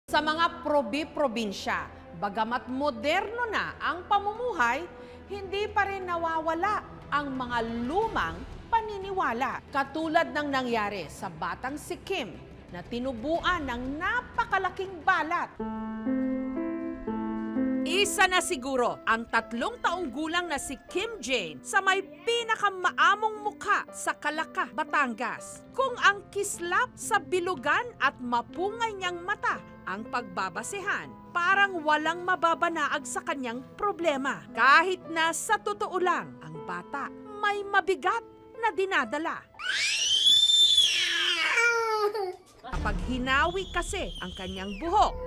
Sa mga probinsya, bagamat moderno na ang pamumuhay, hindi pa rin nawawala ang mga lumang paniniwala. Katulad ng nangyari sa batang si Kim na tinubuan ng napakalaking balat. Isa na siguro ang 3 taong gulang na si Kim Jane sa may pinakamaamong mukha sa Calacca, Batangas. Kung ang kislap sa bilugan at mapungay niyang mata ang pagbabasehan, parang walang mababanaag sa kanyang problema. Kahit na sa totoo lang, ang bata may mabigat na dinadala. Kapag hinawi kasi ang kanyang buhok,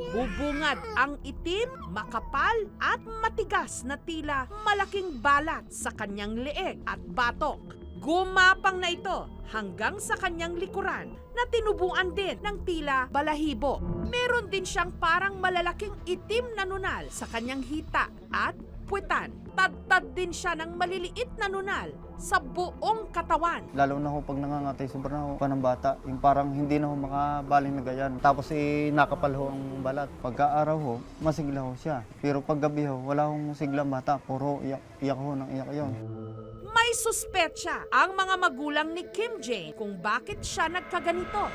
bubungad ang itim, makapal at matigas na tila malaking balat sa kanyang leeg at batok. Gumapang na ito hanggang sa kanyang likuran na tinubuan din ng tila balahibo. Meron din siyang parang malalaking itim na nunal sa kanyang hita at puwetan. Tad-tad din siya ng maliliit na nunal sa buong katawan. Lalo na ho pag nangangatay, sobrang na ho pa ng bata. Yung parang hindi na ho makabaling na ganyan. Tapos nakapal ho ang balat. Pagka-araw ho, masigla ho siya. Pero pag gabi ho, wala hong sigla bata. Puro iyak ho ng iyak yun. May suspetsa ang mga magulang ni Kim Jane kung bakit siya nagkaganito.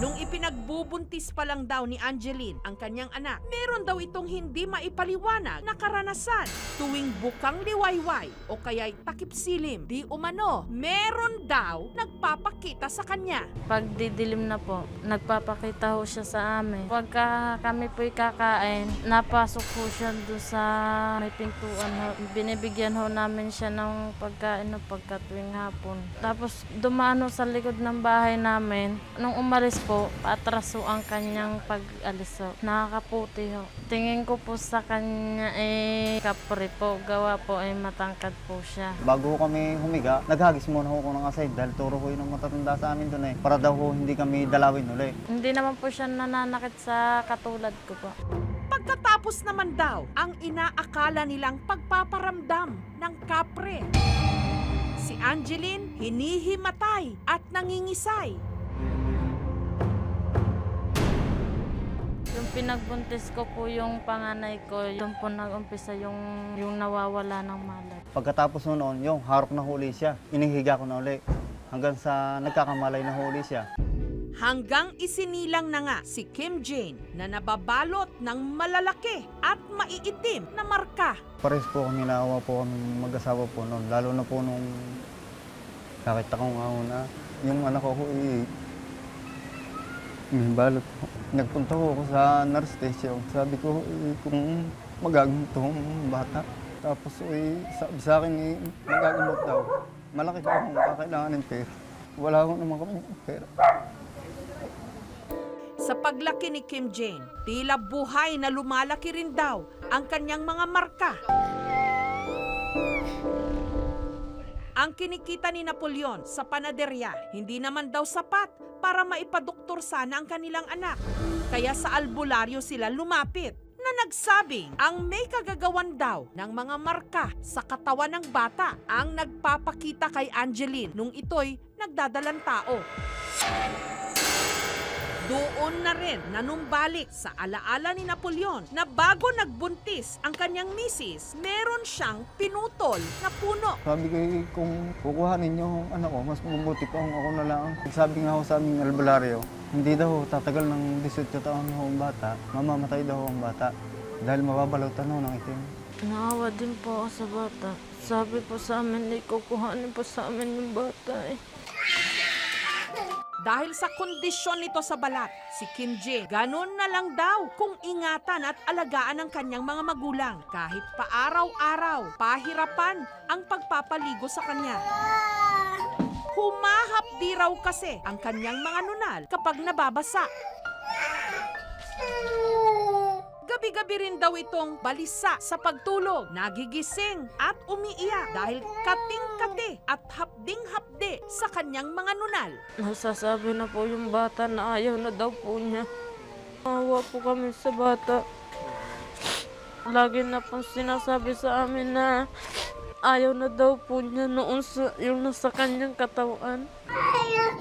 Nung ipinagbubuntis pa lang daw ni Angeline ang kanyang anak, meron daw itong hindi maipaliwanag na karanasan. Tuwing bukang liwayway o kaya'y takip silim, di umano, meron daw nagpapakita sa kanya. Pag didilim na po, nagpapakita ho siya sa amin. Pagka kami po'y kakain, napasok ho siya doon sa may pintuan ho. Binibigyan ho namin siya ng pagkain no, pagka tuwing hapon. Tapos dumaan ho sa likod ng bahay namin. Nung umalis po, patras ho ang kanyang pag-alis ho. Nakakaputi ho. Tingin ko po sa kanya kapre po. Gawa po ay matangkad po siya. Bago ho kami humiga, naghagis muna ho ko ng aside dahil turo ho yun ang matatanda sa amin doon para daw ho hindi kami dalawin uli. Hindi naman po siya nananakit sa katulad ko po. Pagkatapos naman daw ang inaakala nilang pagpaparamdam ng kapre. Si Angeline hinihimatay at nangingisay. Yung pinagbuntis ko po yung panganay ko, doon po nag-umpisa yung nawawala ng malat. Pagkatapos noon, yung harok na huli siya. Inihiga ko na uli. Hanggang sa nagkakamalay na huli siya. Hanggang isinilang na nga si Kim Jane na nababalot ng malalaki at maiitim na marka. Pares po kami, naawa po kami mag-asawa po noon. Lalo na po nung nakita ko nga na yung anak ko may balot po. Nagpunta ko ako sa nurse station. Sabi ko kung magagamot itong bata. Tapos sabi sa akin magagamot daw. Malaki pa akong kakailangan ng pera. Wala akong naman kami pera. Sa paglaki ni Kim Jane, tila buhay na lumalaki rin daw ang kanyang mga marka. Ang kinikita ni Napoleon sa panaderya, hindi naman daw sapat para maipadoktor sana ang kanilang anak. Kaya sa albularyo sila lumapit na nagsabing ang may kagagawan daw ng mga marka sa katawan ng bata ang nagpapakita kay Angeline nung ito'y nagdadalang tao. Doon na rin nanumbalik sa alaala ni Napoleon na bago nagbuntis ang kanyang misis, meron siyang pinutol na puno. Sabi ko kung kukuhanin niyo ang anak ko, mas mabuti po ako na lang. Sabi nga ako sa aming albularyo, hindi daw tatagal ng 18 taon ho ang bata, mamamatay daw ang bata dahil mababalutan ho ng itim. Naawa din po ako sa bata. Sabi po sa amin, kukuhanin po sa amin yung bata Dahil sa kondisyon nito sa balat, si Kim Jane, ganun na lang daw kung ingatan at alagaan ng kanyang mga magulang. Kahit pa araw-araw, pahirapan ang pagpapaligo sa kanya. Humahapdi raw kasi ang kanyang mga nunal kapag nababasa. Gabi-gabi rin daw itong balisa sa pagtulog, nagigising at umiiyak dahil kating-kati at hapding-hapde sa kanyang mga nunal. Nasasabi na po yung bata na ayaw na daw po niya. Awa po kami sa bata. Lagi na po sinasabi sa amin na ayaw na daw po niya noon yung nasa kanyang katawan. Ayaw.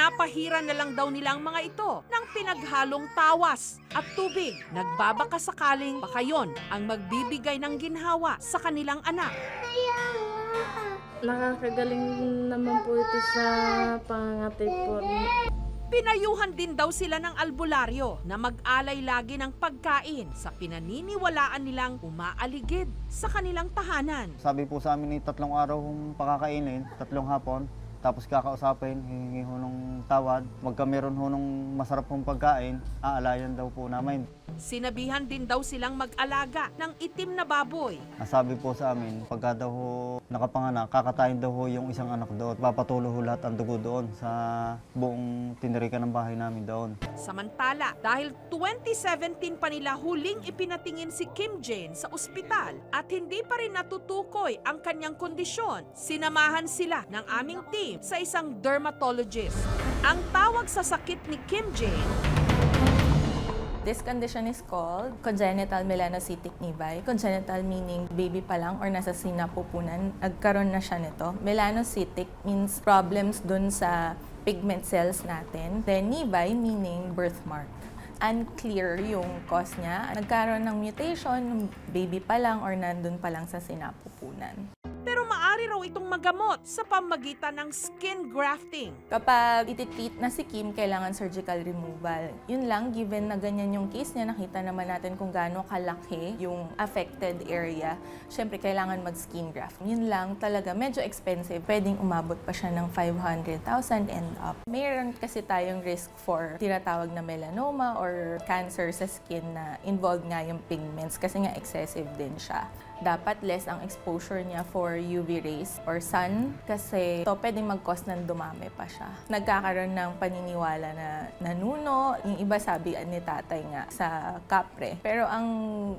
Pinapahiran na lang daw nila ang mga ito ng pinaghalong tawas at tubig. Nagbabaka sakaling baka yon ang magbibigay ng ginhawa sa kanilang anak. Nakakagaling naman po ito sa pangangatay po. Pinayuhan din daw sila ng albularyo na mag-alay lagi ng pagkain sa pinaniniwalaan nilang umaaligid sa kanilang tahanan. Sabi po sa amin ni 3 araw kung pakakainin, 3 hapon. Tapos kakausapin, hihingi ho ng tawad. Pagka meron ho ng masarap pong pagkain, aalayan daw po namin. Sinabihan din daw silang mag-alaga ng itim na baboy. Sabi po sa amin, pagka daw ho nakapanganak, kakatayin daw ho yung isang anak doon. Papatulo ho lahat ang dugo doon sa buong tinirikan ng bahay namin doon. Samantala, dahil 2017 pa nila huling ipinatingin si Kim Jane sa ospital at hindi pa rin natutukoy ang kanyang kondisyon, sinamahan sila ng aming team sa isang dermatologist. Ang tawag sa sakit ni Kim Jane, This condition is called congenital melanocytic nevi. Congenital meaning baby pa lang or nasa sinapupunan, nagkaroon na siya nito. Melanocytic means problems dun sa pigment cells natin. Then nevi meaning birthmark. Unclear yung cause niya. Nagkaroon ng mutation, baby pa lang or nandun pa lang sa sinapupunan. pero maaari raw itong magamot sa pamagitan ng skin grafting. Kapag ititreat na si Kim, kailangan surgical removal. Yun lang, given na ganyan yung case niya, nakita naman natin kung gaano kalaki yung affected area. Siyempre, kailangan mag-skin graft. Yun lang, talaga medyo expensive. Pwedeng umabot pa siya ng 500,000 and up. Mayroon kasi tayong risk for tinatawag na melanoma or cancer sa skin na involved nga yung pigments kasi nga excessive din siya. Dapat less ang exposure niya for UV rays or sun kasi ito pwedeng mag-cause ng dumami pa siya. Nagkakaroon ng paniniwala na nanuno. Yung iba sabi ni tatay nga sa kapre. Pero ang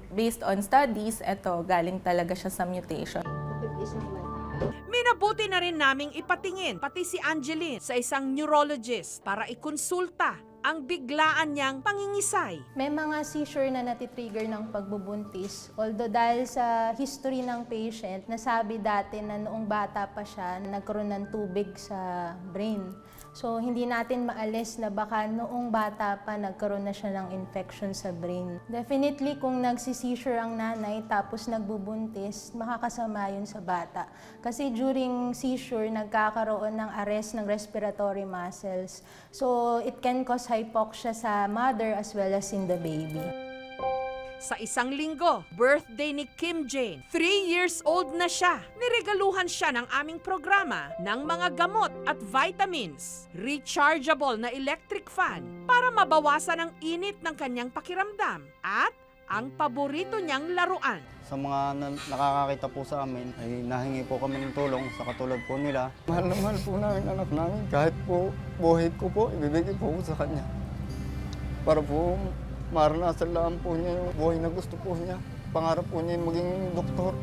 based on studies, ito galing talaga siya sa mutation. Minabuti na rin naming ipatingin pati si Angeline sa isang neurologist para ikonsulta ang biglaan niyang pangingisay. May mga seizure na natitrigger ng pagbubuntis. Although dahil sa history ng patient, nasabi dati na noong bata pa siya, nagkaroon ng tubig sa brain. So, hindi natin maalis na baka noong bata pa nagkaroon na siya ng infection sa brain. Definitely, kung nagsi-seizure ang nanay tapos nagbubuntis, makakasama yun sa bata. Kasi during seizure, nagkakaroon ng arrest ng respiratory muscles. So, it can cause hypoxia sa mother as well as in the baby. Sa isang linggo, birthday ni Kim Jane. 3 years old na siya. Niregaluhan siya ng aming programa ng mga gamot at vitamins, rechargeable na electric fan para mabawasan ang init ng kanyang pakiramdam at ang paborito niyang laruan. Sa mga nakakakita po sa amin, ay nahingi po kami ng tulong sa katulad po nila. Mahal na mahal po namin anak namin. Kahit po buhay ko po, ibibigay po ko sa kanya. Para po maranasan lang po niya yung buhay na gusto po niya. Pangarap po niya yung maging doktor.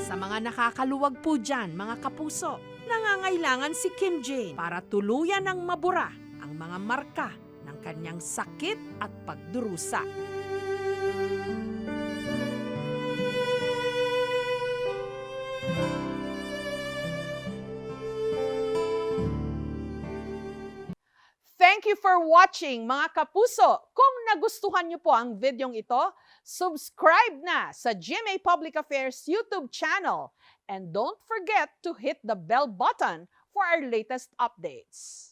Sa mga nakakaluwag po dyan, mga kapuso, nangangailangan si Kim Jane para tuluyan ng mabura ang mga marka ng kanyang sakit at pagdurusa. Thank you for watching, mga kapuso. Kung nagustuhan niyo po ang videong ito, subscribe na sa GMA Public Affairs YouTube channel. And don't forget to hit the bell button for our latest updates.